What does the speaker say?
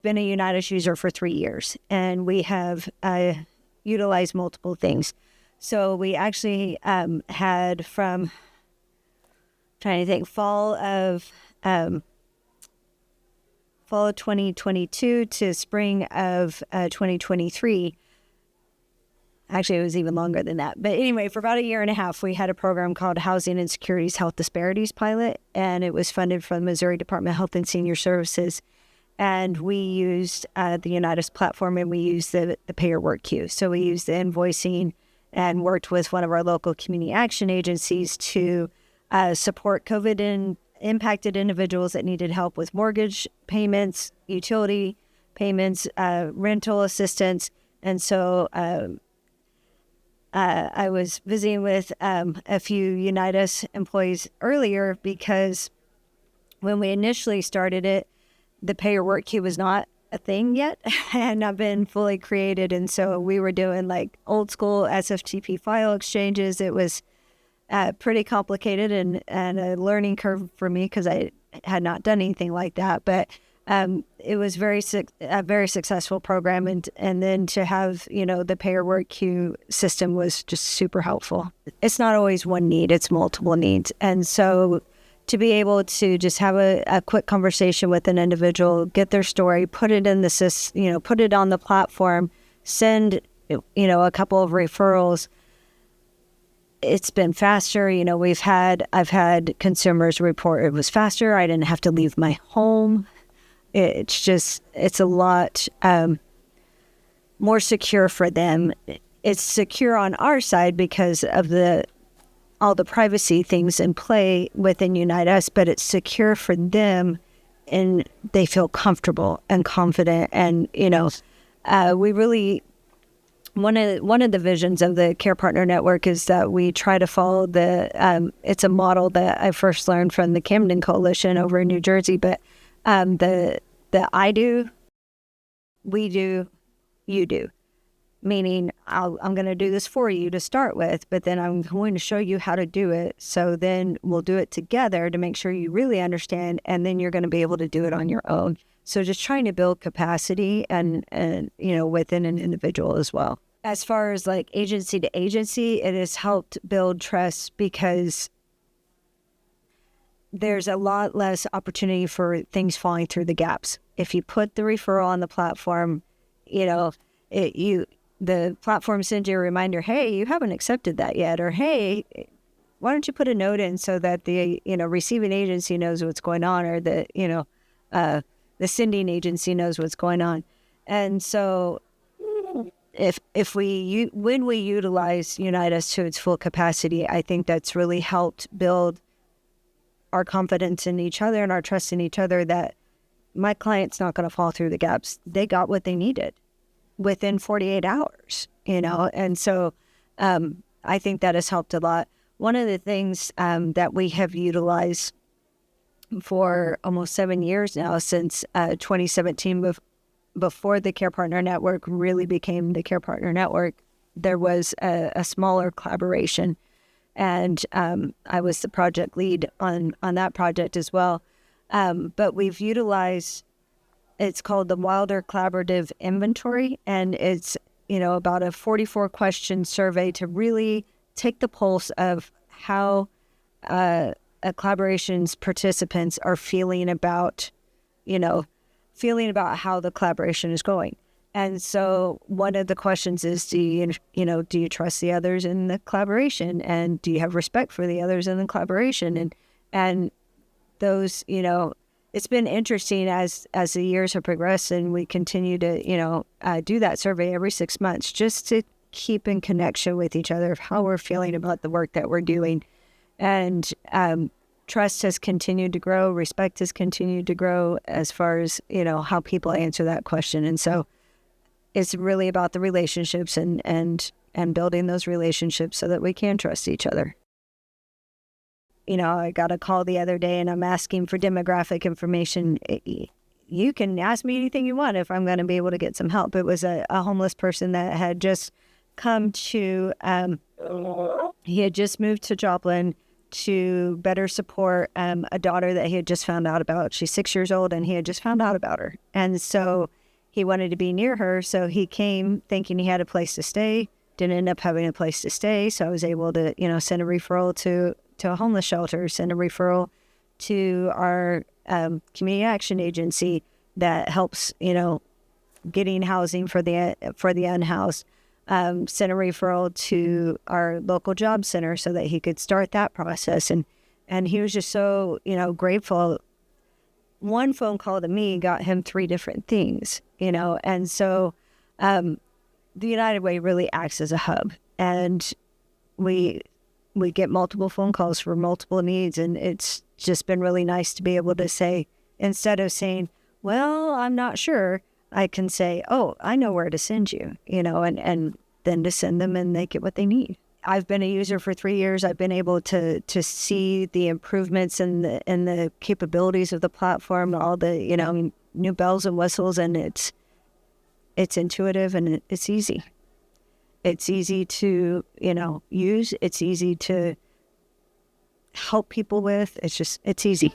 been a Unitas user for 3 years, and we have utilized multiple things. So we actually had from, trying to think, fall of 2022 to spring of 2023. Actually, it was even longer than that. But anyway, for about a year and a half, we had a program called Housing Insecurities Health Disparities Pilot, and it was funded from the Missouri Department of Health and Senior Services. And we used the Unitas platform, and we used the payer work queue. So we used the invoicing and worked with one of our local community action agencies to support COVID-impacted individuals that needed help with mortgage payments, utility payments, rental assistance. And so I was visiting with a few Unitas employees earlier, because when we initially started it, the payer work queue was not a thing yet and not been fully created. And so we were doing like old school SFTP file exchanges. It was pretty complicated and a learning curve for me, because I had not done anything like that. But it was a very successful program. And then to have, the payer work queue system was just super helpful. It's not always one need, it's multiple needs. And so to be able to just have a quick conversation with an individual, get their story, put it in the system, put it on the platform, send, a couple of referrals. It's been faster. I've had consumers report it was faster. I didn't have to leave my home. It's a lot more secure for them. It's secure on our side because of all the privacy things in play within Unitas, but it's secure for them, and they feel comfortable and confident. And we really, one of the visions of the Care Partner Network is that we try to follow it's a model that I first learned from the Camden Coalition over in New Jersey, but the I do, we do, you do. Meaning I'm going to do this for you to start with, but then I'm going to show you how to do it. So then we'll do it together to make sure you really understand, and then you're going to be able to do it on your own. So just trying to build capacity and within an individual as well. As far as like agency to agency, it has helped build trust, because there's a lot less opportunity for things falling through the gaps. If you put the referral on the platform, the platform sends you a reminder, hey, you haven't accepted that yet, or hey, why don't you put a note in so that the receiving agency knows what's going on, or the sending agency knows what's going on. And so when we utilize Unitas to its full capacity, I think that's really helped build our confidence in each other and our trust in each other, that my client's not going to fall through the gaps. They got what they needed within 48 hours, and so I think that has helped a lot. One of the things that we have utilized for almost 7 years now, since 2017, before the Care Partner Network really became the Care Partner Network, there was a smaller collaboration, and I was the project lead on that project as well. But we've utilized, it's called the Wilder Collaborative Inventory, and it's, about a 44-question survey to really take the pulse of how a collaboration's participants are feeling about how the collaboration is going. And so one of the questions is, do you trust the others in the collaboration, and do you have respect for the others in the collaboration? And those, it's been interesting as the years have progressed, and we continue to, do that survey every 6 months, just to keep in connection with each other of how we're feeling about the work that we're doing. And trust has continued to grow, respect has continued to grow as far as, how people answer that question. And so it's really about the relationships and building those relationships so that we can trust each other. I got a call the other day, and I'm asking for demographic information. You can ask me anything you want if I'm going to be able to get some help. It was a homeless person that had just come to, he had just moved to Joplin, to better support a daughter that he had just found out about. She's 6 years old, and he had just found out about her. And so he wanted to be near her. So he came thinking he had a place to stay, didn't end up having a place to stay. So I was able to, send a referral to a homeless shelter, send a referral to our community action agency that helps, getting housing for the unhoused. Sent a referral to our local job center so that he could start that process. And he was just so, grateful. One phone call to me got him 3 different things, and so the United Way really acts as a hub, and we get multiple phone calls for multiple needs, and it's just been really nice to be able to say, instead of saying, well, I'm not sure, I can say, oh, I know where to send you, and then to send them and they get what they need. I've been a user for 3 years. I've been able to see the improvements and the capabilities of the platform, all the, new bells and whistles, and it's intuitive and it's easy. It's easy to, use. It's easy to help people with. It's easy.